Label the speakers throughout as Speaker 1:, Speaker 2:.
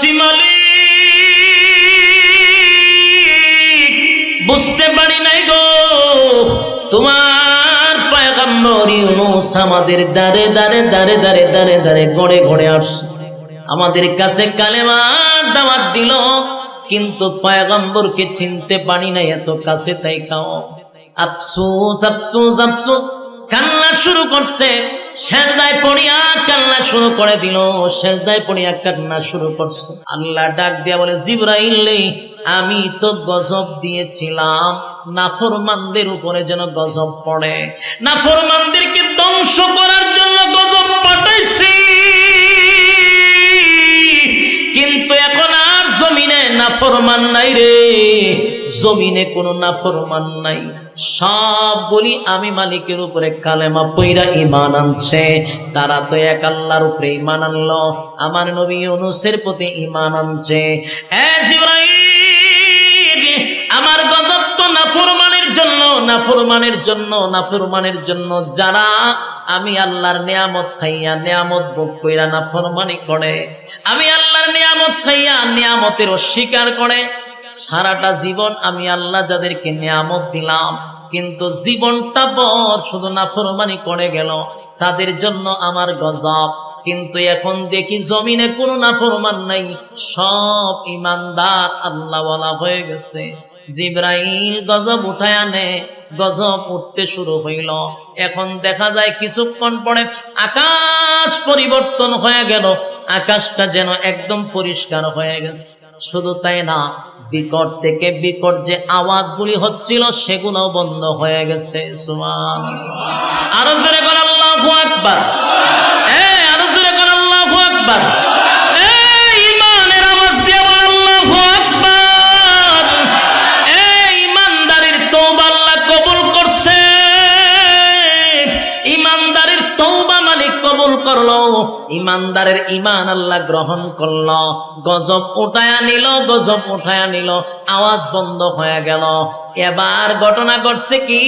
Speaker 1: বলছি মালিক বুঝতে পারি নাই গো, তোমার পয়গম্বর ইউনূস আমাদের দারে দারে দারে দারে দারে দারে গড়ে গড়ে আসছে, আমাদের কাছে কালেমার দাওয়াত দিল, কিন্তু পয়গম্বরকে চিনতে পারি নাই, এত কাছে তাই খাও। আফসোস আফসোস আফসোস, কান্না শুরু করছে, সেজদায় পড়িয়া কান্না শুরু করে দিল, সেজদায় পড়িয়া কান্না শুরু করছে। আল্লাহ ডাক দিয়া বলে, জিবরাইল আমি তো গজব দিয়েছিলাম নাফরমানদের উপরে যেন গজব পড়ে, নাফরমানদেরকে ধ্বংস করার জন্য গজব পাঠাইছি, কিন্তু এখন আর জমিনে নাফরমান নাই রে, জমিনে কোনো নাফরমান নাই, সব বলি আমি মালিকের উপরে কালেমা পয়রা ঈমান আনছে, তারা তো এক আল্লাহর উপরে ঈমান আনলো, আমার নবী ইউনূসের প্রতি ঈমান আনছে। এ জিবরাইল, আমার গজব তো নাফরমানের জন্য, নাফরমানের জন্য, নাফরমানের জন্য, যারা আমি আল্লাহর নিয়ামত খাইয়া নিয়ামত ভোগ কইরা নাফরমানি করে, আমি আল্লাহর নিয়ামত খাইয়া নিয়ামতের অস্বীকার করে, সারাটা জীবন আমি আল্লাহ যাদেরকে নিয়ামত দিলাম কিন্তু জীবনটা বড় শুধু নাফরমানি করে গেল, তাদের জন্য আমার গজব। কিন্তু এখন দেখি জমিনে কোনো নাফরমান নাই, সব ঈমানদার আল্লাহওয়ালা হয়ে গেছে। জিবরাইল গজব উঠায় আনে, গজব উঠতে শুরু হইল। এখন দেখা যায় কিছুক্ষণ পরে আকাশ পরিবর্তন হয়ে গেল, আকাশটা যেন একদম পরিষ্কার হয়ে গেছে। শুধু তাই না, বিকট থেকে বিকট যে আওয়াজগুলি হচ্ছিল সেগুলো বন্ধ হয়ে গেছে। সুবহানাল্লাহ, আরো জোরে বল আল্লাহু আকবার, আরো জোরে বল আল্লাহু আকবার, ঈমানের আওয়াজ দিয়ে বল আল্লাহু আকবার। ঈমানদারের তওবা আল্লাহ কবুল করছে, ঈমানদারের তওবা মালিক কবুল করলো, ঈমানদারের ঈমান আল্লাহ গ্রহণ করলো। গজব উঠায়া নিল, গজব উঠায়া নিল, আওয়াজ বন্ধ হয়ে গেল। এবার ঘটনা ঘটছে কি,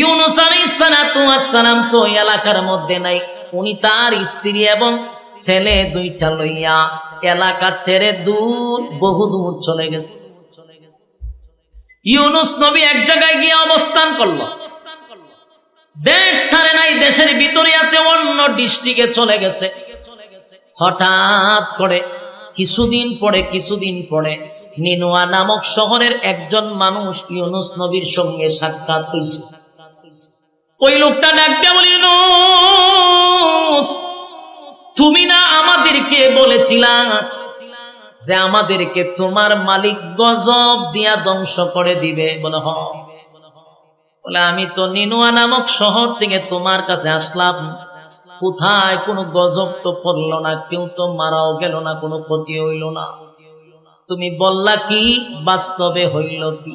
Speaker 1: ইউনূস আলাইহিস সালাতু ওয়াস সালাম তো এলাকার মধ্যে নাই, উনি তার স্ত্রী এবং ছেলে দুইটা লইয়া এলাকা ছেড়ে দূর, বহু দূর চলে গেছে। ইউনূস নবী এক জায়গায় গিয়ে অবস্থান করলো, দেশ ছাড়ে নাই, দেশের ভিতরে আছে, অন্য ডিস্ট্রিক্টে চলে গেছে। হঠাৎ করে কিছুদিন পরে নিনুয়া নামক শহরের একজন মানুষ ইউনূস নবীর সঙ্গে সাক্ষাৎ হয়েছে। ওই লোকটা ডাক দিয়ে বলে, ইউনূস, তুমি না আমাদেরকে বলেছিলা যে আমাদেরকে তোমার মালিক গজব দিয়া ধ্বংস করে দিবে? বলে হ। বলে আমি তো নিনুয়া নামক শহর থেকে তোমার কাছে আসলাম, কোথায় কোনো গজব তো পড়লো না, কেউ তো মারাও গেল না, কোনো ক্ষতি হইল না, তুমি বললা কি, বাস্তবে হইল কি?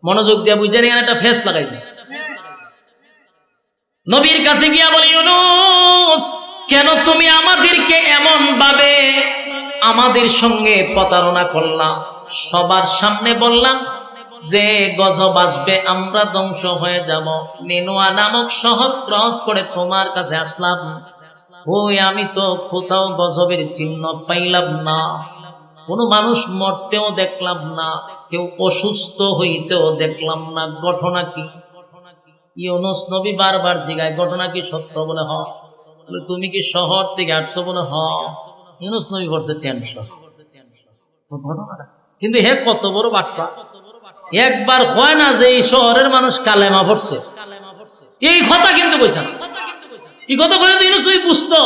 Speaker 1: মনোযোগ দিয়ে বুঝে নিয়ে একটা ফেস লাগাই দিছে। নবীর কাছে গিয়া বলি, ইউনূস, কেন তুমি আমাদেরকে এমন ভাবে আমাদের সঙ্গে প্রতারণা করলাম? সবার সামনে বললাম যে গজব আসবে, আমরা ধ্বংস হয়ে যাব, নিনুয়া নামক শহর ক্রস করে তোমার কাছে আসলাম, ওই আমি তো কোথাও গজবের চিহ্ন পাইলাম না, কোনো মানুষ মরতেও দেখলাম না, কেউ অসুস্থ হইতেও দেখলাম না, ঘটনা কি? ইউনূস নবী বারবার জিজ্ঞাসা, ঘটনা কি সত্য? বলে হ। বলে তুমি কি শহর থেকে আসছো? বলে হ। ইউনূস নবী বলছে টেনশন, কিন্তু হে কত বড় বাটপা, একবার হয় না যে এই শহরের মানুষ কালেমা পড়ছে, এই কথা কিন্তু কইছে না, এই কথা বলে তো ইউনূস নবী বুঝতো,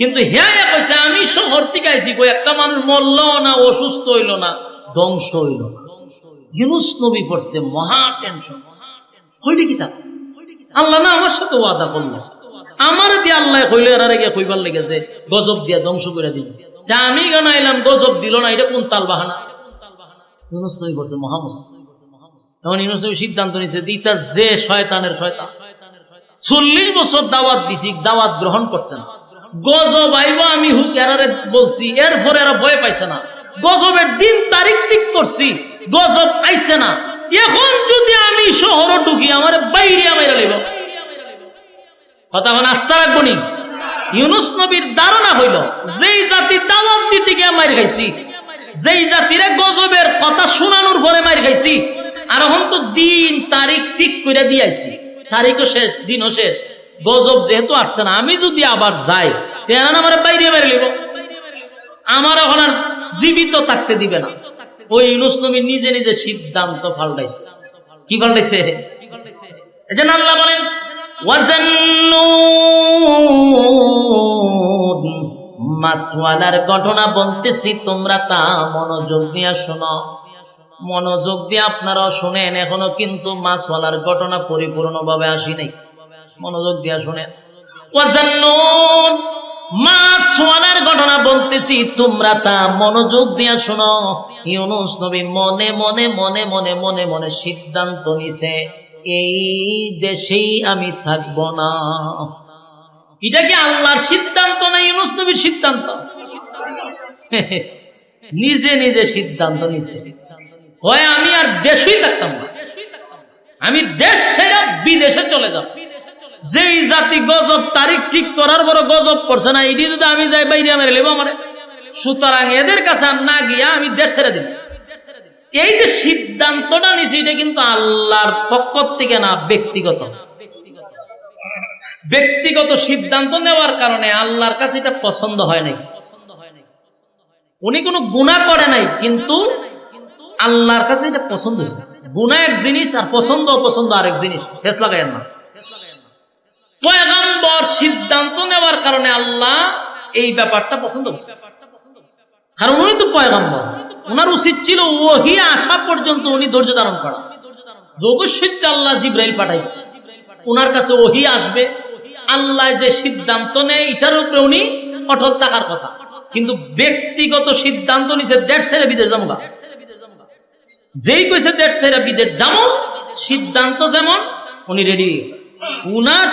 Speaker 1: কিন্তু হ্যাঁ কইছে আমি শহর থেকে আইছি, কই একটা মানুষ মরলো না, অসুস্থ হইল না, ধ্বংস হইল না। ইউনূস নবী পড়ছে মহা টেনশন, হইলে কি তা? আল্লাহ না আমার সাথে ওয়াদা করলো, আমার দিয়ে আল্লাহ কইলো এর আগে কইবার লেগেছে গজব দিয়া ধ্বংস করে দিবে, আমি গানাইলাম গজব দিল না, এটা কোন তাল বাহানা? ইউনূস নবী বলছে মহা মুশকিল। তখন ইউনূস নবী সিদ্ধান্ত নিচ্ছে, দিতা যে শয়তানের শয়তান, 40 বছর দাওয়াত দিছি, দাওয়াত গ্রহণ করছে না, গজব আইব আমি হুক এরারে বলছি, এরপরে এরা ভয় পাইছে না, গজবের দিন তারিখ ঠিক করছি, গজব আইছে না, এখন যদি আমি শহরে ঢুকি আমার বাইরে আমায় লইব, কথা এখন আস্থা রাখবো নি। ইউনূস নবীর ধারণা হইল যেই জাতি দাওয়াত দিতে গিয়ে মার খাইছি, যেই জাতিরে গজবের কথা শোনানোর পরে মার খাইছি, আর এখন তো দিন তারিখ ঠিক করে দিয়েছি, তারিখও শেষ, দিনও শেষ, গজব যেহেতু আসছে না, আমি যদি আবার যাই তেনান আমার বাইরে মেরে লিব, আমার এখন আর জীবিত থাকতে দিবে না। ওই ইউনূস নবী নিজে নিজে সিদ্ধান্ত পাল্টাইছে। কি পাল্টাইছে? এজন্য আল্লাহ বলেন ওয়াজান্নুন, মাসওয়ালার ঘটনা বলতেছি, তোমরা তা মনোযোগ দিয়ে শোনো। মনোযোগ দিয়ে আপনারাও শুনেন, এখনো কিন্তু মাসওয়ালার ঘটনা পরিপূর্ণভাবে আসি নাই, মনোযোগ দিয়ে শুনেন। ওয়াজান্নুন, মাসওয়ালার ঘটনা বলতেছি, তোমরা তা মনোযোগ দিয়ে শোনো। ইউনূস নবী মনে মনে মনে মনে মনে মনে সিদ্ধান্ত নিছে, এই দেশেই আমি থাকবো না। এটা কি আল্লাহর সিদ্ধান্ত না ইউনূস নবীর সিদ্ধান্ত? নিজে নিজে সিদ্ধান্ত নিছে, হয় আমি আর দেশেই থাকতাম না, আমি দেশ ছেড়ে বিদেশে চলে যাব। যেই জাতি গজব তারিখ ঠিক করার বড় গজব করছে না, এটি যদি আমি যাই বাইরে মেরে লেবো আমার, সুতরাং এদের কাছে না গিয়া আমি দেশ ছেড়ে দিব। এই যে সিদ্ধান্তটা নিছি, এটা কিন্তু আল্লাহর পক্ষ থেকে না, ব্যক্তিগত ব্যক্তিগত সিদ্ধান্ত নেওয়ার কারণে আল্লাহর কাছে এটা পছন্দ হয় নাই। উনি কোনো গুনাহ করে নাই, কিন্তু আল্লাহর কাছে এটা পছন্দ হয়েছে। গুনাহ এক জিনিস আর পছন্দ অপছন্দ আরেক জিনিস, শেষ লাগাইয়েন না। পয়গম্বর সিদ্ধান্ত নেওয়ার কারণে আল্লাহ এই ব্যাপারটা পছন্দ করছে, কারণ উনি তো পয়গম্বর, ওনার উচিত ছিল ওহী আসা পর্যন্ত উনি ধৈর্য ধারণ করা। অবশ্যই আল্লাহ জিবরাইল পাঠাই, ওনার কাছে ওহী আসবে, আল্লাহ যে সিদ্ধান্ত নেয় এটার উপরে উনি অটল থাকার কথা। কিন্তু ব্যক্তিগত সিদ্ধান্ত নিছে দেশ ছেড়ে বিদেশ যাবো, যেই কইছে দেশ ছেড়ে বিদেশ যাবো, সিদ্ধান্ত যেমন উনি রেডি হয়েছে। উনার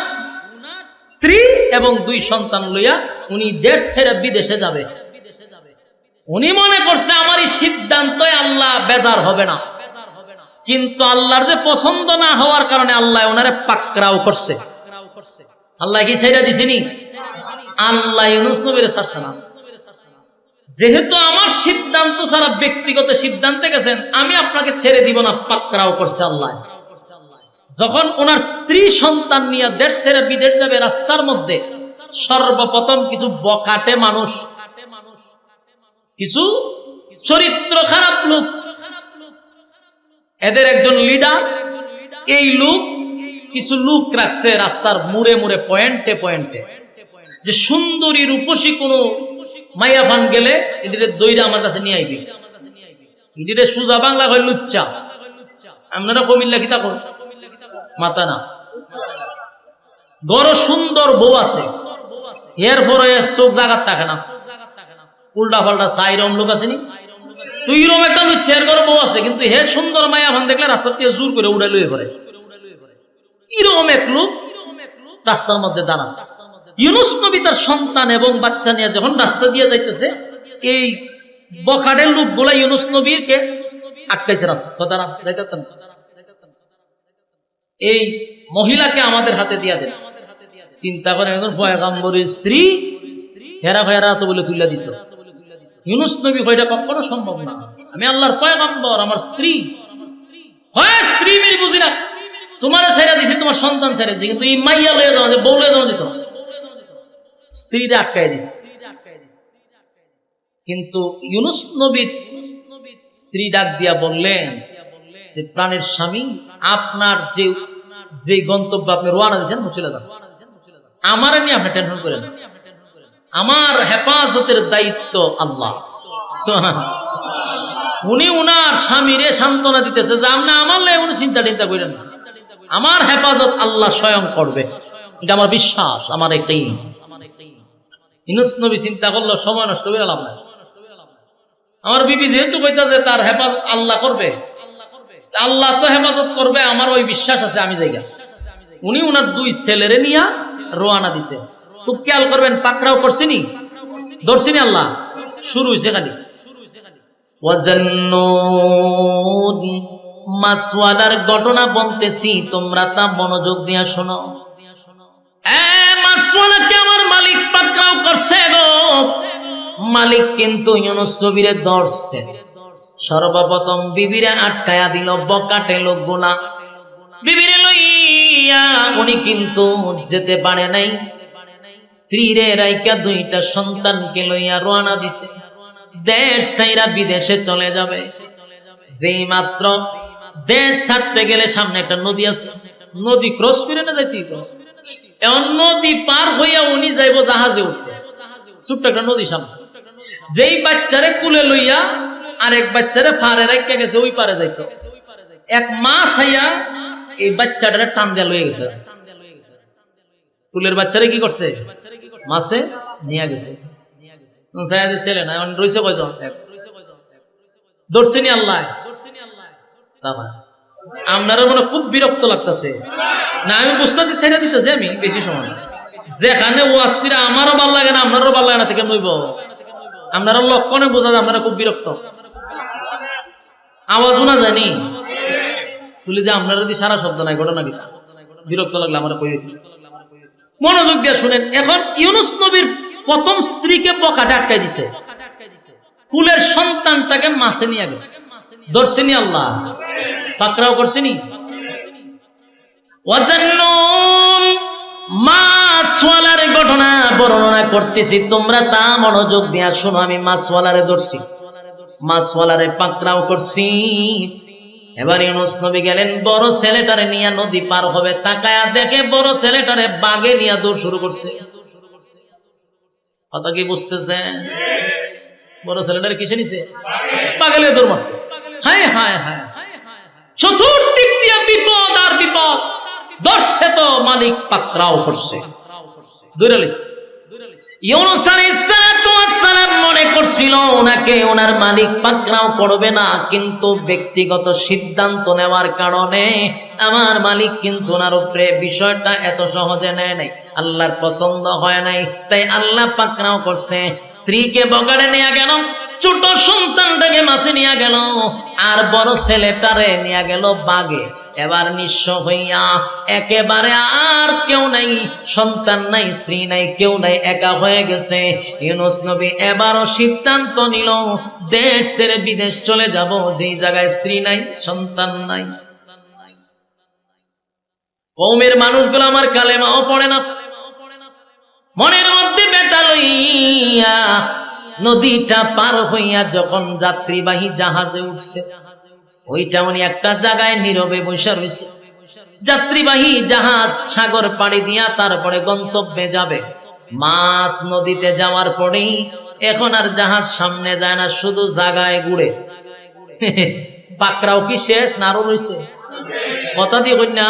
Speaker 1: স্ত্রী এবং 2 সন্তান লইয়া উনি দেশ ছেড়ে বিদেশে যাবে। উনি মনে করছে আমার এই সিদ্ধান্তে আল্লাহ বেজার হবে না, কিন্তু আল্লাহর যে পছন্দ না হওয়ার কারণে আল্লাহ ওনারে পাকড়াও করছে। আল্লাহ কি ছেড়ে দিছেনি? আল্লাহ ইউনূস নবীরে ছাড়ছে না। যেহেতু আমার সিদ্ধান্ত ছাড়া ব্যক্তিগত সিদ্ধান্তে গেছেন, আমি আপনাকে ছেড়ে দিব না, পাকড়াও করছে আল্লাহ। যখন ওনার স্ত্রী সন্তান নিয়ে দেশ ছেড়ে বিদেশ যাবে, রাস্তার মধ্যে সর্বপ্রথম কিছু বখাটে মানুষ, কিছু চরিত্র খারাপ লোক, এদের একজন লিডার, এই লোক কিছু লোক রাখছে রাস্তার মুড়ে মুড়ে, পয়েন্টে পয়েন্টে, যে সুন্দরী রূপসী কোনো মাইয়া ফান গেলে এদিকে দইরা আমার কাছে নিয়ে আইবি, এদিকে সুজা বাংলা হয় লুচ্চা। আপনারা কমিল্লা কিতা করেন? মাথা না, বড় সুন্দর বউ আছে, এরপরে চোখ জাগাত থাকে না, উল্টা পাল্টা সাইরম লোক আসেনি, তুই রম একটা লুচ্চা, এর ঘরে বউ আছে, কিন্তু হে সুন্দর মাইয়া ফান দেখলে রাস্তা থেকে জোর করে উড়ে লুয়ে পড়ে। এরকম এক লোক রাস্তার মধ্যে দাঁড়ান। ইউনূস নবী তার সন্তান এবং বাচ্চা নিয়ে যখন রাস্তা দিয়ে যাইতেছে, এই বখাটের লোকগুলা ইউনূস নবীকে আটকাইছে রাস্তা, দাঁড়ান যাইতেছেন, এই মহিলাকে আমাদের হাতে দিয়া দেন। চিন্তা করেন, একজন পয়গম্বরের স্ত্রী, হেরা ভেরা তো বলে তুলে দিত। ইউনূস নবী কইটা কখনো সম্ভব না, আমি আল্লাহর পয়গম্বর, আমার স্ত্রী হয়, স্ত্রী মেরি বুঝি না, তোমার ছেড়ে দিছি, তোমার সন্তান ছেড়ে দিছি, কিন্তু এই মাইয়া লয়ে যাওয়া, বউ লয়ে যাওয়া দিত, স্ত্রীরা আটকাই দিছে। কিন্তু ইউনূস নবীর স্ত্রী ডাক দিয়া বললেন যে, প্রাণের স্বামী, আপনার যে গন্তব্য আপনি রওনা দিয়েছেন, চলে যান, আমার নিয়ে আপনি টেনশন করেন, আমার হেফাজতের দায়িত্ব আল্লাহ। উনি উনার স্বামীরে সান্ত্বনা দিতেছে যে, আপনি আমার লাগে কোনো চিন্তা টিন্তা করেন না, আমার হেফাজত আল্লাহ স্বয়ং করবে, এটা আমার বিশ্বাস, আমার একটাই। ইউনূস নবী চিন্তা করলো, সময় নষ্ট করে লাভ নাই, আমার বিবি যেহেতু কইতাছে তার হেফাজত আল্লাহ করবে, আল্লাহ তো হেফাজত করবে, আমার ওই বিশ্বাস আছে, আমি যাইগা। উনি উনার 2 ছেলেরে নিয়া রওনা দিছে। খুব খেয়াল করবেন, পাকড়াও করছিনি, ধরছিনি, আল্লাহ শুরু হইছে খালি। ওয়াজান্নুন, মাসওয়ালার ঘটনা বলতেছি, তোমরা তা মনোযোগ দিয়ে শোনো। মাসওয়ালাকে আমার মালিক পাকড়াও করছে গো, মালিক কিন্তু ইউনুস নবীরে ধরছে। সর্বপ্রথম বিবিরে আটকায়া দিল বকাটে লোকগুলা। বিবিরে লইয়া উনি কিন্তু যেতে পারে নাই। স্ত্রীরে রাইকা দুইটা সন্তানকে লইয়া রওনা দিছে, দেশ ছাইরা বিদেশে চলে যাবে। যেই মাত্র দেশ ছাড়তে গেলে সামনে একটা নদী আছে, নদী ক্রস করে না যাইতে এখন নদী পার হইয়া উনি যাইব জাহাজে উঠতে। ছোট্ট একটা নদী সামনে, যেই বাচ্চারে কুলে লইয়া আরেক বাচ্চারে ফারে রাইকা গেছে ওই পারে যাইতো। এক মাস হইয়া এই বাচ্চাটারে টান দেয়া লইয়া গেছে। কুলের বাচ্চারে কি করছে? মাসে নিয়ে গেছে। ছেলে না এখন রয়েছে কয়জন? ধরছেনি আল্লাহ। আপনারা মনে খুব বিরক্ত লাগতেছে না? আমি বুঝতেছি ছেড়ে দিতেছি আমি বেশি সময়। যেখানে ওয়াজ করে আমারও ভাল লাগে না আপনারও ভাল লাগে না থেকে নইব। আপনারা লক্ষণে বোঝা যায় আপনারা খুব বিরক্ত। আওয়াজও না জানি তুলি যে আপনারা যদি সারা শব্দ নাই ঘটনা কি বিরক্ত লাগলে আমরা কই মনোযোগ দিয়ে শুনেন। এখন ইউনুস নবীর প্রথম স্ত্রীকে বকাটে আটকাই দিছে, কুলের সন্তানটাকে মাসে নিয়ে গেছে। ধরছেনি আল্লাহ, পাকড়াও করছেনি। মাছওয়ালার ঘটনা বর্ণনা করতেছি, তোমরা তা মনোযোগ দিয়া শোনো। আমি মাছওয়ালারে ধরছি, মাছওয়ালারে পাকড়াও করছি। এবার ইউনুস নবী গেলেন বড় ছেলেটারে নিয়ে নদী পার হবে। তাকায়া দেখে বড় ছেলেটারে বাগে নিয়ে দৌড় শুরু করছে। কথা কি বুঝতেছেন? বড় ছেলেটারে কিসে নিছে? বাগে নিয়ে দৌড় মারছে। হায় হায় হায়, চতুর্দিক দিয়ে বিপদ আর বিপদ। ধরছে তো মালিক পাকড়াও করছে, দৌড়ে লিছে। ইউনুস আলাইহিস সালাতু ওয়াস সালাম মনে করছিল ওনাকে ওনার মালিক পাকড়াও করবে না, কিন্তু ব্যক্তিগত সিদ্ধান্ত নেওয়ার কারণে আমার মালিক কিন্তু ওনার উপরে বিষয়টা এত সহজে নেয় নাই। আল্লাহর পছন্দ হয় নাই, তাই আল্লাহ পাকড়াও করছে। স্ত্রীকে বগাড়ে নিয়ে গেল, ছোট সন্তানটাকে মাসে নিয়ে গেল, আর বড় ছেলেটারে নিয়ে গেল বাগে। এবার নিঃস্ব হইয়া একেবারে আর কেউ নাই, সন্তান নাই, স্ত্রী নাই, কেউ নাই, একা হয়ে গেছে। ইউনুস নবী এবারও সিদ্ধান্ত নিল দেশ ছেড়ে বিদেশ চলে যাব, যেই জায়গায় স্ত্রী নাই, সন্তান নাই। কওমের মানুষগুলো আমার কালেমাও পড়ে না, মনের মধ্যে ব্যথা লইয়া নদীটা পার হইয়া যখন যাত্রীবাহী জাহাজে উঠছে, ওইটা উনি একটা জায়গায় নীরবে বসে রয়েছে। যাত্রীবাহী জাহাজ সাগর পাড়ি দিয়া তারপরে গন্তব্যে যাবে। মাছ নদীতে যাওয়ার পরেই এখন আর জাহাজ সামনে যায় না, শুধু জায়গায় ঘুরে। পাকড়াও কি শেষ না আরো রয়েছে? কথা দিয়ে কন্যা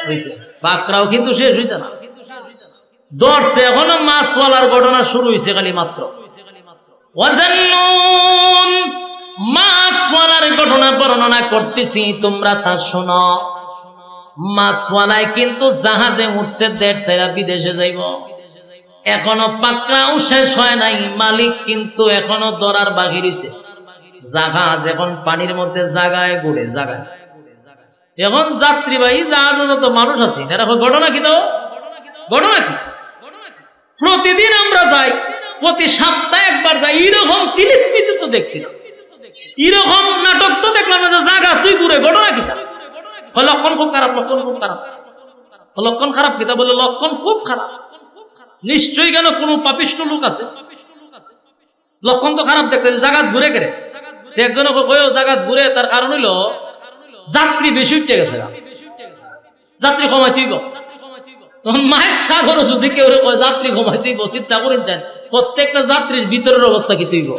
Speaker 1: হয়েছে, পাকড়াও কিন্তু শেষ হয়েছে না, ধরছে। এখনো মাছওয়ালার ঘটনা শুরু হয়েছে খালি মাত্র। মাছওয়ালার ঘটনা বর্ণনা করতেছি, তোমরা তা শোনো। মাছওয়ালায় কিন্তু জাহাজে উঠছে, দেশ ছেড়ে বিদেশে যাইব। এখনো পাকড়াও শেষ হয় নাই, মালিক কিন্তু এখনো ধরার বাকি রয়েছে। জাহাজ এখন পানির মধ্যে জায়গায় ঘুরে, জায়গায়। এখন যাত্রীবাহী জাহাজে যত মানুষ আছে, এরা ঘটনা কি? তো ঘটনা কি? প্রতিদিন আমরা যাই, প্রতি সপ্তাহে একবার যাই, এরকম তিরিশমিতি তো দেখছি না, এরকম নাটক তো দেখলাম না যে জায়গা তুই ঘুরে। ঘটনা কি? লক্ষণ খুব খারাপ, লক্ষণ খুব খারাপ। লক্ষণ খারাপ কিতা বলে? লক্ষণ খুব খারাপ। নিশ্চয়ই কেন কোনো পাপিষ্ট লোক আছে। লক্ষণ তো খারাপ দেখতে, জায়গা ঘুরে কেড়ে। একজনে কয়েও জায়গা ঘুরে, তার কারণ হইলো যাত্রী বেশি উঠে গেছে, যাত্রী কমাইতেইব। তখন মায়ের সাগর যদি কেউ কয় যাত্রী কমাইতেইব, চিন্তা করেন যান প্রত্যেকটা যাত্রীর ভিতরের অবস্থা কি তুইব?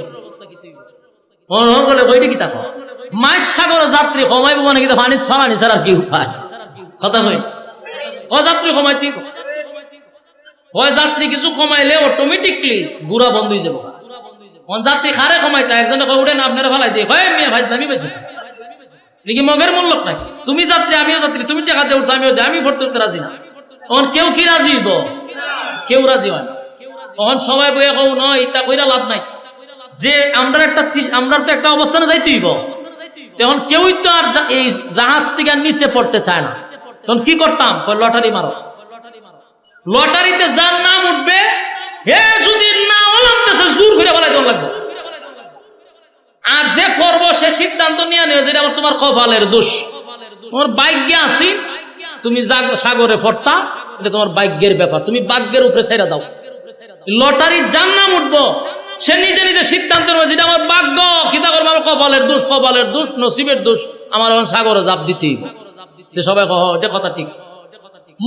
Speaker 1: বইটি কি তাক মায়ের সাগর যাত্রী কমাইব মানে কি পানি ছড়ানি ছাড়া কি উপায়? কথা কই যাত্রী কমাইতেইব। হয় যাত্রী কিছু কমাইলে অটোমেটিকলি গুড়া বন্ধ হয়ে যাবো। যাত্রী খারে কমাইতে একজনে উঠে না আপনারা ভালাই দিয়ে হয় মেয়ে ভাই দামি পেয়েছে কি মগের মূল্য নাকি? তুমি যাত্রী আমিও যাত্রী, তুমি টাকা দিয়ে উঠছো আমিও, আমি ভর্তি করতে রাজি না। তখন কেউ কি রাজি হইব? কেউ রাজি হয় না। তখন সবাই বইয়া কও নয়, এটা কইরা লাভ নাই। যে আমরা তো একটা অবস্থানে যাইতে হইব, তখন কেউই তো আর এই জাহাজ থেকে নিচে পড়তে চায় না। তখন কি করতাম? লটারি মারো, লটারিতে যার নাম উঠবে হে যদি না নামতে আছে জোর করে ফেলাই দেওয়া লাগবে। আর যে পর্ব সে সিদ্ধান্ত নিয়ে নেবে যেটা আমার তোমার কপালের দোষ, তোমার ভাগ্যে আছি তুমি সাগরে ফরতা, এটা তোমার ভাগ্যের ব্যাপার, তুমি ভাগ্যের উপরে ছেড়ে দাও। লটারির যার নাম উঠবো সে নিজে নিজে সিদ্ধান্ত নেবে যেটা আমার ভাগ্য, কিতা করবো আমার কপালের দোষ, কপালের দোষ, নসিবের দোষ, আমার এখন সাগরে জাপ দিতেই। সবাই কহ এটা কথা ঠিক,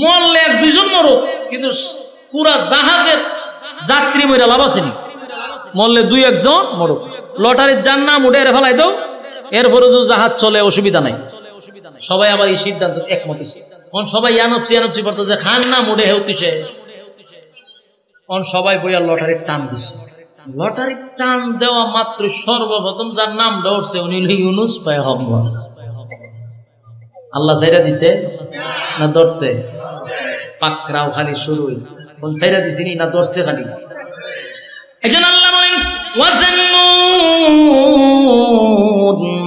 Speaker 1: মরলে এক দুইজন মরুক কিন্তু পুরা জাহাজের যাত্রী মইরা লাভ আসেনি, মরলে দুই একজন মরুক, লটারির যার নাম উঠে ফেলাই দাও, এরপরে যদি জাহাজ চলে অসুবিধা নাই। সবাই আবার এই সিদ্ধান্ত একমত হয়েছে। সবাই ইয়ানপসি পড়তো যে খান নাম উঠে হেউতিছে, সবাই বইয়া লটারির টান দিচ্ছে। লটারির টান দেওয়া মাত্র সর্বপ্রথম যার নাম ধরছে উনি ইউনুস পয়গম্বর। আল্লাহ সাইরা দিছে না ধরছে? পাকরাও খালি শুরু হয়েছে, কোন সাইরা দিছিনি না ধরছে খালি? একজন আল্লাহ বলেন ওয়াজান্নুন,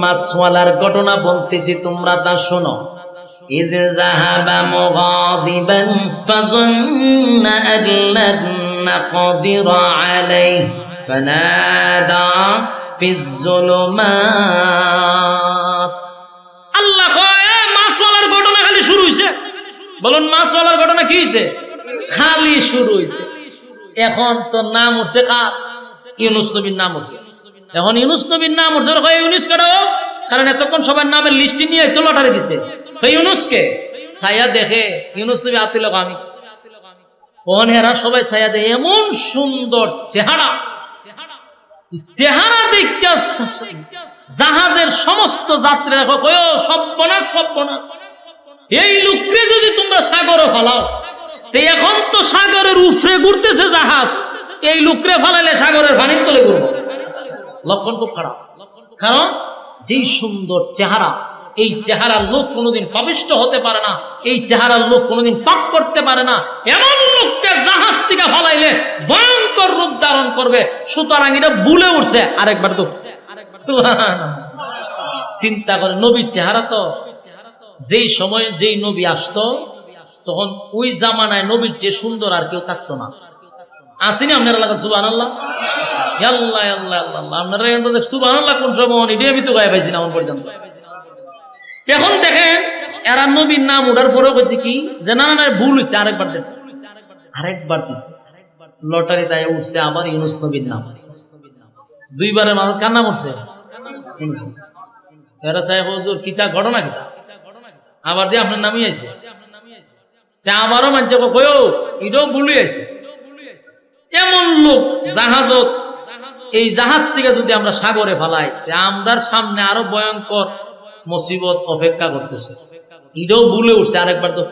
Speaker 1: মাসওয়ালার ঘটনা বলতেছি তোমরা তা শোনো। إذ ذهب مغاضبا فظن أن لن نقدر عليه فنادى في الظلمات। আল্লাহ কয় মাছওয়ালার ঘটনা খালি শুরু হইছে। বলুন মাছওয়ালার ঘটনা কি হইছে? খালি শুরু হইছে। এখন তো নাম উঠছে কার? ইউনুস নবীর নাম উঠছে। এখন ইউনুস নবীর নাম উঠছে, ইউনুস কাটাও, কারণ এতক্ষণ সবার নামের লিস্টি নিয়ে তো লটারি দিছে। ইউনুসকে ছায়া দেখে ইউনুস নবী আতিল আমি এরা সবাই ছায়া দেখে এমন সুন্দর চেহারা, চেহারা দেখে জাহাজের সমস্ত যাত্রীরা সব্বনাশ সব্বনাশ, এই লোককে যদি তোমরা সাগরে ফালাও, এখন তো সাগরের উপরে ঘুরতেছে জাহাজ, এই লোকরে ফালাইলে সাগরের পানির তলে ঘুরবো। লক্ষণ খুব খারাপ, কারণ যেই সুন্দর চেহারা, এই চেহারার লোক কোনোদিন পাপিষ্ট হতে পারে না, এই চেহারার লোক কোনোদিন পাপ করতে পারে না। এমন লোককে জাহাজ থেকে ফালাইলে ভয়ঙ্কর রূপ ধারণ করবে। সুতরাং এটা ভুলে উঠছে আরেকবার তো চিন্তা করে। নবীর চেহারা তো যেই সময় যেই নবী আসতো তখন ওই জামানায় নবীর যে সুন্দর আর কেউ থাকতো না। আসেনি আপনারা লাগা সুবহানাল্লাহ, আল্লাহ আল্লাহ আল্লাহ, আপনারা সুবহানাল্লাহ কোন সময় আমি তো গায়ে পাইছি না আমার পর্যন্ত। এখন দেখেন এরা নবীর নাম ওঠার পরেও বলছে কি যে না না ভুল হয়েছে, আরেকবার দেন, আরেকবার দিচ্ছে। লটারি তাই উঠছে আবার ইউনুস নবীর নাম, দুইবারের মাঝে কার নাম উঠছে? এরা চাই হুজুর কিতা ঘটনা কিতা, আবার দিয়ে আপনার নামই আছে, আবারও মানছে কয়ও এটাও ভুলই আছে। এমন লোক জাহাজত, এই জাহাজ থেকে যদি আমরা সাগরে ফেলাই, আমরার সামনে আরো ভয়ঙ্কর মুসিবত অপেক্ষা করতেছে। এটাও ভুলে উঠছে আরেকবার তো,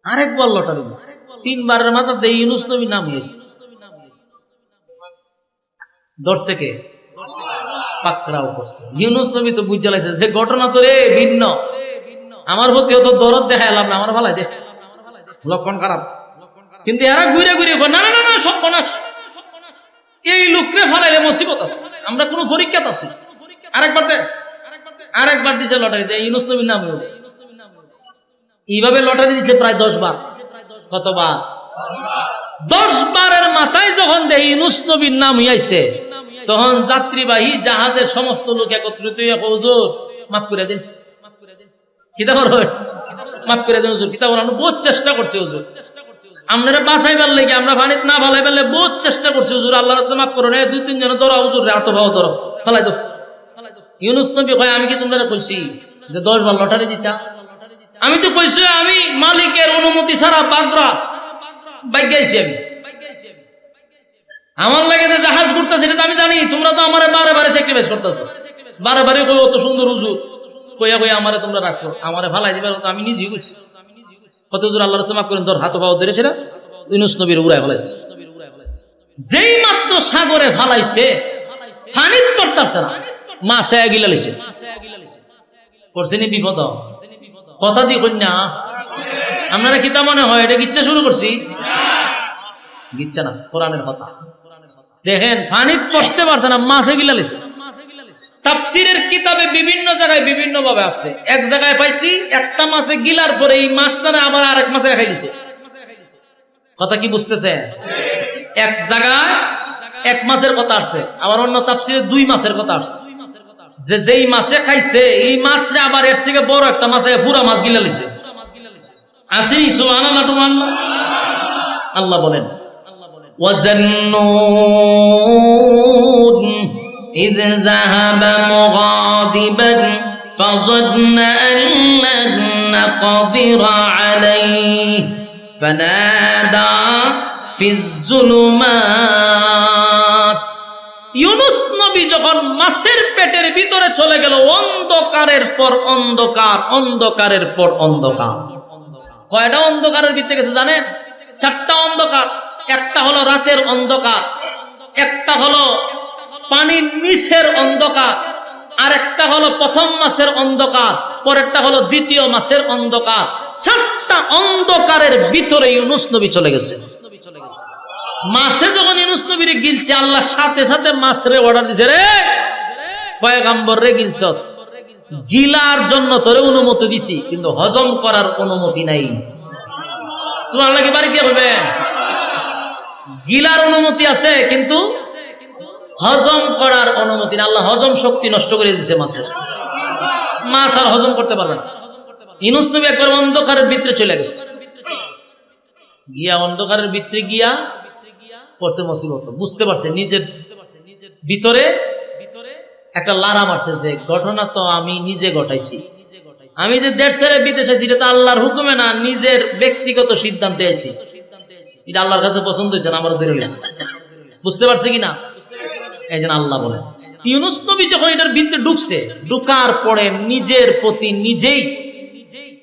Speaker 1: আরেকবার লটারি দিচ্ছে, তিনবারের মাথাতে ইউনুস নবী নাম হয়েছে। ধরছে কে? পাকড়াও করছে। ইউনুস নবী তো বুঝে লাইছে যে ঘটনা তো রে ভিন্ন, আমার প্রতি অত দরদ দেখায় লাভ না, আমার ভালো দেখ লক্ষণ খারাপ। কিন্তু এরা ঘুরে ঘুরে না না না সব বনাস, এই লোকরে ফেলাইলে মুসিবত আছে, আমরা কোন পরীক্ষাত আছি। আরেকবার দে, আরেকবার দিছে লটারি দে ইউনুস নবীর নাম হলো। এইভাবে লটারি দিছে প্রায় 10 বার। কতবার? 10 বারের মাথায় যখন দে ইউনুস নবীর নাম হইছে, তখন যাত্রীবাহী জাহাজের সমস্ত লোক একত্রিত হয়ে হুজুর মাফ করে দিন, কিতা করো মাফ করে দিন হুজুর, কিতা বলেন বহুত চেষ্টা করছে হুজুর, আপনারা বাঁচাইবার লেগে আমরা পানিতে না ফেলাই ফেললে বহুত চেষ্টা করছি হুজুর, আল্লাহর রাস্তায় মাফ করুন। 2-3 জন ধরো হুজুর, রাত ভাও ধরো, ফেলাই দাও। ইউনুস নবী কয় আমি কি তোমরা কইছি যে 10 বার লটারি দিতা? আমি তো কইছি আমি মালিকের অনুমতি ছাড়া বাগরা বাইগাইছি, আমি আমার লাগে যে জাহাজ ঘুরতেছে সেটা তো আমি জানি, তোমরা তো আমারে বারে বারে স্যাক্রিফাইস করতেছো, বারে বারে কই অত সুন্দর হুজুর কইয়া কইয়া আমারে তোমরা রাখছো, আমারে ফালাই দিবার তো আমি নিজেই কইছি। কত হুজুর আল্লাহর রাস্তায় মাফ করেন, ধর হাত পাও ধরে সেটা ইউনুস নবীর উড়ায় ফেলাইছে। যেই মাত্র সাগরে ফালাইছে পানিত পড়তাছে না, মাছে গিলা লইছে, করছেনি বিপদ। কথা দি কন্যা আপনারা কিতা মনে হয় এটা গিচ্ছা শুরু করছি? গিচ্ছা না, কোরআনের কথা। দেখেন পানিত পড়তে পারছে না, মাছে গিলা লইছে। তাফসীরের কিতাবে বিভিন্ন জায়গায় বিভিন্ন ভাবে আসছে। এক জায়গায় পাইছি একটা মাছে গিলার পরে এই মাছটা আবার আরেক মাছে খাই দিছে। কথা কি বুঝতেছে? এক জায়গায় 1 মাসের কথা আসছে, আবার অন্য তাফসীরে 2 মাসের কথা আসছে। যেই মাসে খাইছে এই মাছরে আবার এর থেকে বড় একটা মাছে পুরা মাছ গিলা লিছে। আসেনি? সুবহানাল্লাহ, সুবহানাল্লাহ। আল্লাহ বলেন ওয়াজান্নুন ইয যাহাবা মুগাদিবান ফাযান্না আন লান নাকদিরা আলাইহি ফানাদা ফিজ যুলুমাত। ইউনুস নবী যখন মাছের পেটের ভিতরে চলে গেল, অন্ধকারের পর অন্ধকার, অন্ধকারের পর অন্ধকার। কয়টা অন্ধকারের ভিতরে গেছে জানেন? 4টা অন্ধকার। একটা হলো রাতের অন্ধকার, একটা হলো পানির নিচের অন্ধকার, আর একটা হলো প্রথম মাসের অন্ধকার, পরেরটা হলো দ্বিতীয় মাসের অন্ধকার। 4টা অন্ধকারের ভিতরে ইউনুস নবী চলে গেছে। মাছে যখন ইউনুস নবীরে গিলছে, আল্লাহ সাথে সাথে মাছরে অর্ডার দিছে, রে পয়গম্বর রে গিলছস, গিলার জন্য তোরে অনুমতি দিছি, কিন্তু হজম করার অনুমতি নাই। সুবহানাল্লাহ কি বাড়ি দিয়ে বলবে? গিলার অনুমতি আছে কিন্তু হজম করার অনুমতি না। আল্লাহ হজম শক্তি নষ্ট করে দিছে মাছের। মাছ আর হজম করতে পারবে না। ইউনুস নবী একবার অন্ধকারের ভিতরে চলে গেছে, গিয়া অন্ধকারের ভিতরে গিয়া পড়ছে মুসিবত। বুঝতে পারছে নিজের ভিতরে একটা লারা মারছে যে ঘটনা তো আমি নিজে ঘটাইছি। আমি যে দেশ ছেড়ে বিদেশে আছি, এটা তো আল্লাহর হুকুমে না, নিজের ব্যক্তিগত সিদ্ধান্তে আছি। এটা আল্লাহর কাছে পছন্দ হয়েছে না, আমার ধরে হয়েছে। বুঝতে পারছে কিনা? এই জন্য আল্লাহ বলেন ইউনুস নবী যখন এটার ভিতরে ঢুকছে, ঢুকার পরে নিজের প্রতি নিজেই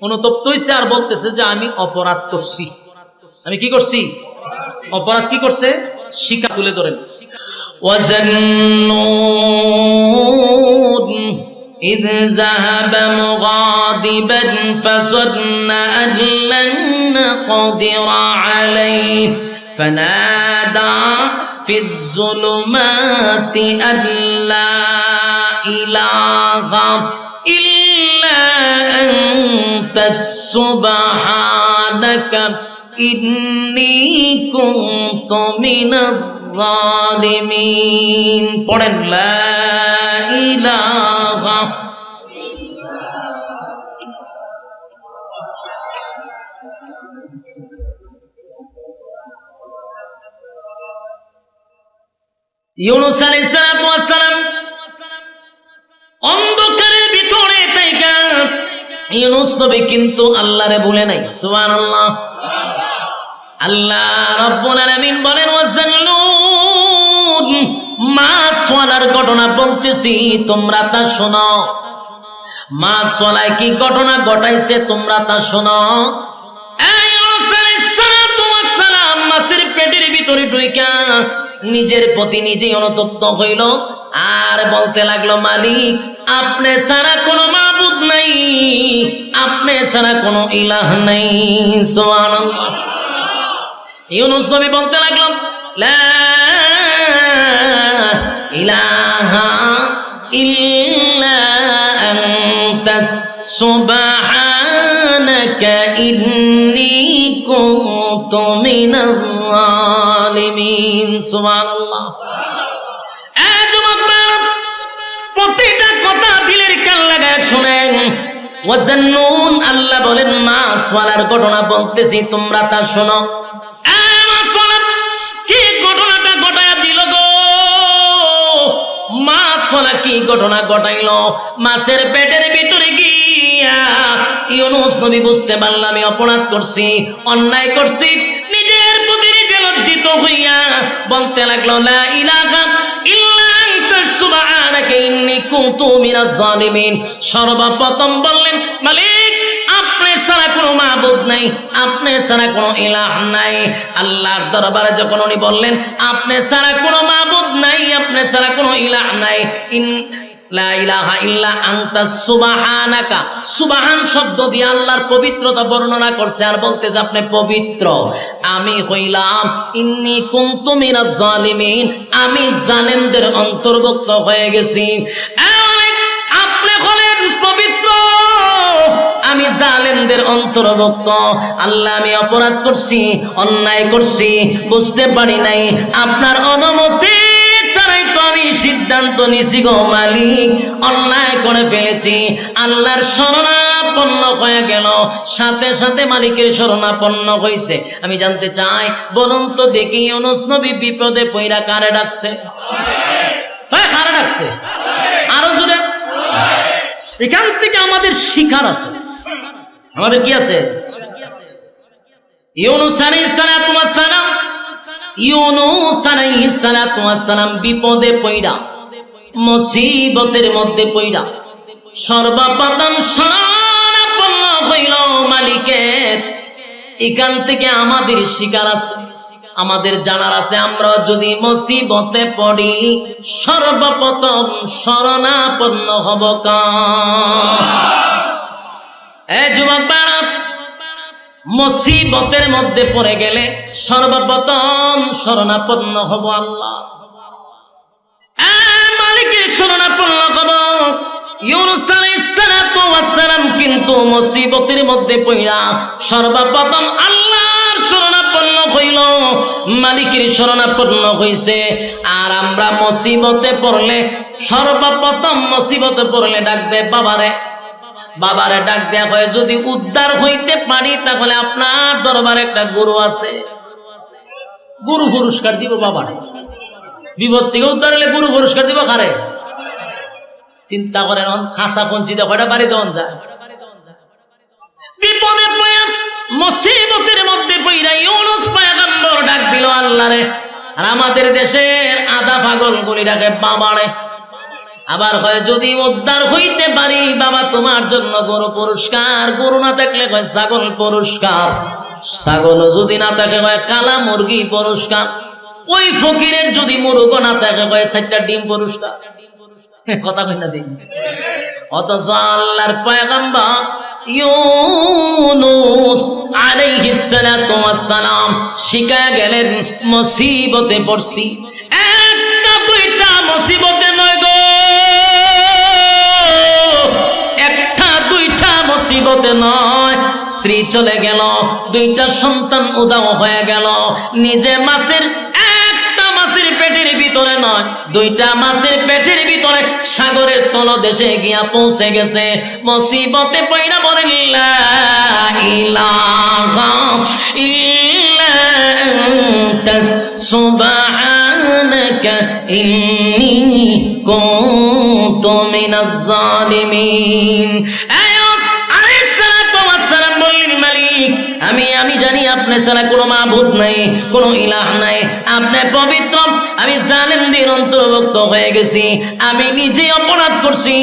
Speaker 1: অনুতপ্ত হয়েছে, আর বলতেছে যে আমি অপরাধ করছি। আমি কি করছি? অপরাধ কি করছে? শিকা তুলে ধরেন। ওয়াজান্নুন ইয যাহাবা মুগাদিবান ফাযান্না আন লান নাকদিরা আলাইহি ফানাদা ফিজ যুলুমাতি আন লা ইলাহা ইল্লা আনতা সুবহানাকা ইন্নী কুনতু মিনাজ জালিমিন। পড়েন লা ইলাহা। ইউনুস আলাইহিস সালাতু ওয়াস সালাম অন্ধকারের ভিতরে থাইকা ইউনুস নবী কিন্তু আল্লাহরে ভুলে নাই। সুবহানাল্লাহ। আল্লাহ রাব্বুল আলামিন বলেন ওয়াজান্নুন, মাছওয়ালার ঘটনা বলতেছি, তোমরা তা শোনো। মাছওয়ালায় কি ঘটনা ঘটাইছে তোমরা তা শোনো। এই ইউনুস আলাইহিস সালাতু ওয়াস সালাম মাছের পেটের ভিতরে ঢুইকা নিজের প্রতি নিজেই অনুতপ্ত হইল, আর বলতে লাগলো, মালিক আপনি ছাড়া কোনো মাবুদ নাই, আপনি ছাড়া কোনো ইলাহ নাই। সুবহানাল্লাহ। ইউনুস নবী বলতে লাগলাম, লা ইলাহা ইল্লা আনতাস সুবহানাকা ইন্নী কুনতু মিনাজ জালিমিন। সুবহানাল্লাহ। প্রতিটা কথা দিলের কান লাগায় শুনেন। ওয়াজান্নুন, আল্লাহ বলেন মাছওয়ালার ঘটনা বলতেছি, তোমরা তা শোনো। কি ঘটনাটা ঘটায়া দিল গো? মাছওয়ালা কি ঘটনা ঘটাইল? মাছের পেটের ভিতরে গিয়া ইউনুস নবী বুঝতে পারলাম আমি অপরাধ করছি, অন্যায় করছি। নিজের প্রতি নিজে লজ্জিত হইয়া বলতে লাগলো, লা ইলাহা ইল্লা আনতা সুবহানাকা ইন্নী কুনতু মিনাজ জালিমিন। সর্বপ্রথম বললেন, মালিক আপনি ছাড়া কোনো মাবুদ নাই, আপনি ছাড়া কোনো ইলাহ নাই। আল্লাহর দরবারে যখন উনি বললেন আপনি ছাড়া কোনো মাবুদ নাই, আপনি ছাড়া কোনো ইলাহ নাই, লা ইলাহা ইল্লা আনতা সুবহানাকা, সুবহান শব্দ দিয়ে আল্লাহর পবিত্রতা বর্ণনা করছে, আর বলতেছে আপনি পবিত্র। আমি হইলাম ইন্নী কুনতু মিনাজ জালিমিন, আমি জালেমদের অন্তর্ভুক্ত হয়ে গেছি। আপনি হলেন পবিত্র, আমি জালেমদের অন্তর্ভুক্ত। আল্লাহ আমি অপরাধ করছি, অন্যায় করছি, বুঝতে পারি নাই, আপনার অনুমতি ছাড়াই তো আমি সিদ্ধান্ত নিছি গো মালিক, অন্যায় করে ফেলেছি। আল্লাহর শরণাপন্ন হয়ে গেল, সাথে সাথে মালিকের শরণাপন্ন হয়েছে। আমি জানতে চাই, বলুন তো দেখি, ইউনূস নবী বিপদে পইরা কারে ডাকছে? হ্যাঁ, কারে ডাকছে? আরো জোরে। এখান থেকে আমাদের শিখার আছে। আমাদের কি আছে? ইউনূস আলাইহিস সালাতু ওয়াস সালাম, ইউনূস আলাইহিস সালাতু ওয়াস সালাম বিপদে পইড়া, মুসিবতের মধ্যে পইড়া সর্বপ্রথম শরণাপন্ন হইল মালিকের। এখান থেকে আমাদের শিকার আছে, আমাদের জানার আছে, আমরা যদি মুসিবতে পড়ি সর্বপ্রথম শরণাপন্ন হব কার? যুবক বাড়া, মুসিবতের মধ্যে পড়ে গেলে সর্বপ্রথম শরণাপন্ন হব আল্লাহ, মালিকের শরণাপন্ন হব। ইউনূস আলাইহিস সালাতু ওয়াস সালাম কিন্তু মুসিবতের মধ্যে পড়া সর্বপ্রথম আল্লাহর শরণাপন্ন হইল, মালিকের শরণাপন্ন হইছে। আর আমরা মুসিবতে পড়লে সর্বপ্রথম মুসিবতে পড়লে ডাক দে বাবারে, বাবারে ডাক দেয়া হয়। যদি উদ্ধার হইতে পারি তাহলে আপনার দরবারে একটা গুরু আছে, গুরু পুরস্কার দিব বাবারে। বিপদ থেকে উদ্ধার হলে গুরু পুরস্কার দিব কারে? চিন্তা করেন, খাসা পঞ্চিতা কয়টা বাড়ি দেওয়ান যায়? বিপদে পড়া মুসিবতের মধ্যে পড়া ইউনূস পয়গম্বর ডাক দিল আল্লাহরে। আর আমাদের দেশের আধা পাগল গুলি ডাকে বাবারে। আবার হয় যদি উদ্ধার হইতে পারি বাবা তোমার জন্য গরু পুরস্কার, গরু না থাকলে কয় ছাগল পুরস্কার, ছাগল যদি না থাকে কয় কালা মুরগি পুরস্কার, ওই ফকিরের যদি মুরগ না থাকে কয় 4টা ডিম পুরস্কার। কথা কই না দেখি। অথচ আল্লাহর পয়গম্বর ইউনূস আলাইহিস সালাতু ওয়াস সালাম শিখায়া গেলেন, মুসিবতে পড়ছি, একটা দুইটা মুসিবতে নয় গো, একটা দুইটা মুসিবতে নয়। স্ত্রী চলে গেল, 2টা সন্তান উদাও হয়ে গেল, নিজে মাছের মাছের পেটের ভিতরে নয়, 2টা মাছের পেটের ভিতরে সাগরের তলদেশে গিয়া পৌঁছে গেছে। মুসিবতে পইরা বলেন লা ইলাহা ইল্লা আনতা সুবহানাকা ইন্নী কুনতু মিনাজ জালিমিন। আমি জানি আপনি ছাড়া কোনো মাবুদ নাই, কোনো ইলাহ নাই, আপনি পবিত্র, আমি জালেমদের অন্তর্ভুক্ত হয়ে গেছি, আমি নিজে অপরাধ করছি,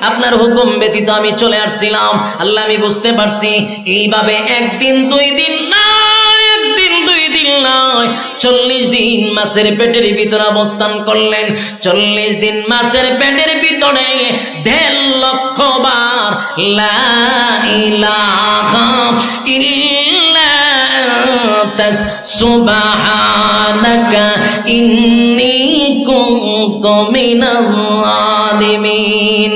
Speaker 1: আপনার হুকুম ব্যতীত আমি চলে আসছিলাম। আল্লাহ আমি বুঝতে পারছি। এইভাবে একদিন 2 দিন নয়, একদিন 2 দিন নয়, 40 দিন মাছের পেটের ভিতরে অবস্থান করলেন। 40 দিন মাছের পেটের ভিতরে 1.5 লক্ষ বার লা ইলাহা ইল্লা আনতা সুবহানাকা ইন্নী কুনতু মিনাল জালিমিন।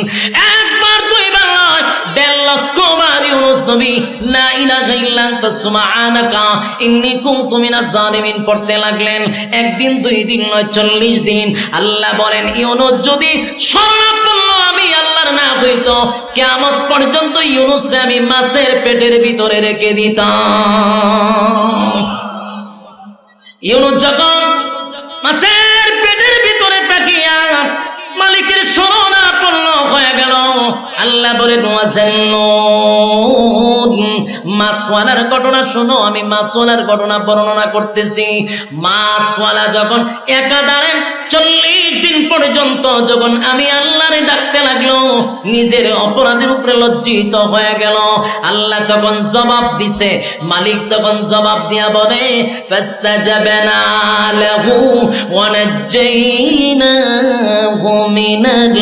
Speaker 1: একবার 2বার নয়, 1.5 লক্ষ বার ইউনূস নবী লা ইলাহা ইল্লা আনতা সুবহানাকা ইন্নী কুনতু মিনাজ জালিমিন পড়তে লাগলেন। একদিন 2 দিন নয়, 40 দিন। আল্লাহ বলেন, ইউনূস যদি শরণাপন্ন আমি আল্লাহর না হইতো, কিয়ামত পর্যন্ত ইউনূসকে আমি মাছের পেটের ভিতরে রেখে দিতাম। ইউনূস যখন মাছের পেটের ভিতরে তাকিয়া মালিকের শরণাপন্ন হয়ে গেল, আল্লাহ বলেন মাছওয়ালার ঘটনা শোনো, আমি মাছওয়ালার ঘটনা বর্ণনা করতেছি। মাছওয়ালা যখন একাধারে 40 দিন পর্যন্ত যখন আমি আল্লাহরে ডাকতে লাগলো, নিজের অপরাধের উপরে লজ্জিত হয়ে গেল। আল্লাহ তখন জবাব দিছে, মালিক তখন জবাব দিয়া বলে ফাস্তাজাবনা লাহু ওয়া নাজ্জাইনাহু মিনাল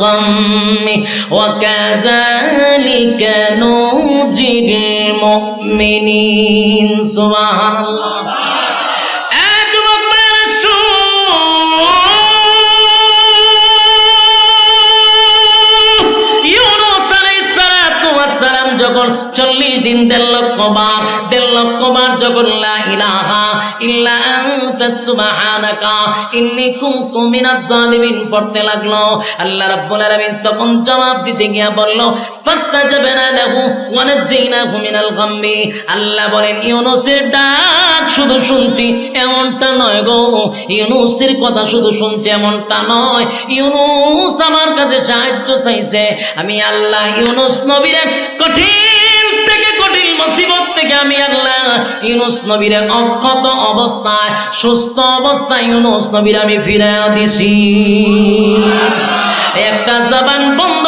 Speaker 1: গাম্মি ওয়া কাযালিকা নুজিল মুমিনিন। সুবহানাল্লাহ। যখন আনতা সুবহানাকা ইন্নী কুনতু মিনাজ জালিমিন পড়তে লাগলো। আল্লাহ রাব্বুল আলামিন তখন জবাব দিতে গিয়া বলল ফাস্তাজাবনা লাহু ওয়া নাজাইনাহু মিনাল গাম্মি। আল্লাহ বলেন ইউনূসের ডাক শুধু শুনছি এমনটা নয় গো, ইউনূসের কথা শুধু শুনছি এমনটা নয়, ইউনূস আমার কাছে সাহায্য চাইছে। আমি আল্লাহ ইউনূস নবীর কঠিন থেকে কঠিন মুসিবত থেকে আমি আল্লাহ ইউনূস নবীর অক্ষত অবস্থায় সুস্থ অবস্থায় ইউনূস নবীর আমি ফিরাইয়া দিছি। একটা জবান বন্ধ